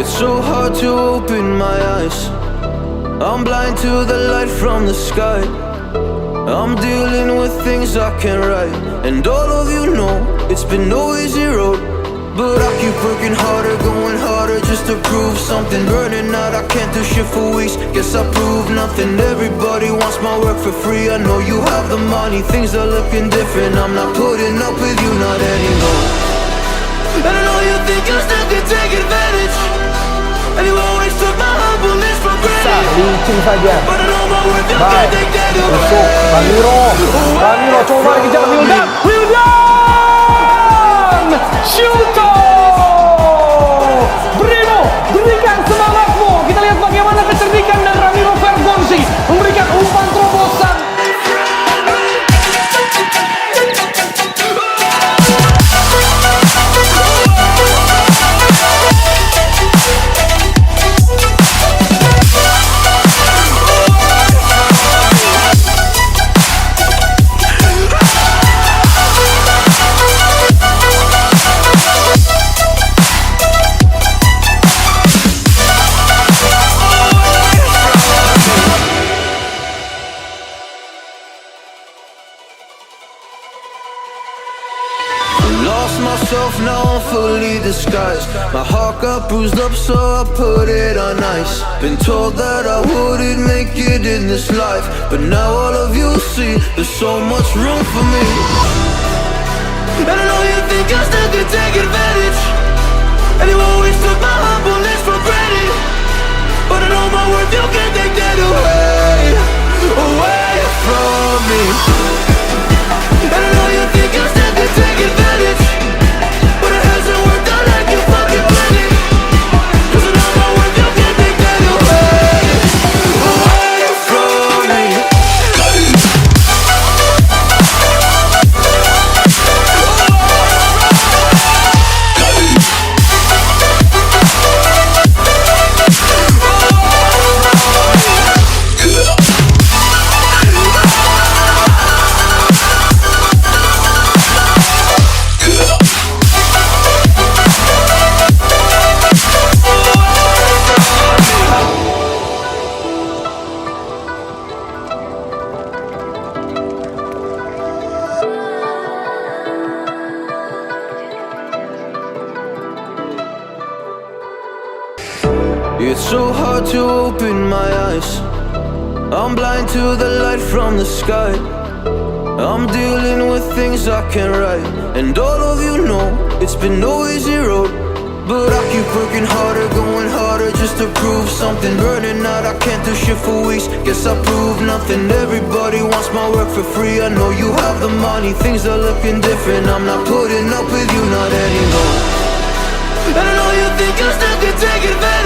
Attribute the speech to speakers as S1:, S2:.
S1: It's so hard to open my eyes. I'm blind to the light from the sky. I'm dealing with things I can't write. And all of you know it's been no easy road, but I keep working harder, going harder just to prove something. Burning out, I can't do shit for weeks. Guess I proved nothing. Everybody wants my work for free. I know you have the money, things are looking different. I'm not putting up with you, not anymore. And I know you think you still can take advantage, and you always took my humbleness for granted.
S2: Licin saja.
S1: But I know my worth, you
S2: Baik.
S1: can't take that away.
S2: Masuk Ramiro coba dikejar Wildan Shuto. Brimo, berikan semangatmu. Kita lihat bagaimana kecerdikan dan Ramiro Vergonzi memberikan umpan terobosan.
S1: Lost myself, now I'm fully disguised. My heart got bruised up, so I put it on ice. Been told that I wouldn't make it in this life, but now all of you see there's so much room for me. And I know you think I still can take advantage, and you always took my humbleness for granted. But I know my worth, you can't take that away, away from me. And I know you think I still can take advantage, but it hasn't worked out like you fucking planned it. 'Cause I know my worth, you can't take that away, away from me. It's so hard to open my eyes. I'm blind to the light from the sky. I'm dealing with things I can't write. And all of you know it's been no easy road, but I keep working harder, going harder just to prove something. Burning out, I can't do shit for weeks. Guess I proved nothing. Everybody wants my work for free. I know you have the money, things are looking different. I'm not putting up with you, not anymore. And I know you think you still can take advantage,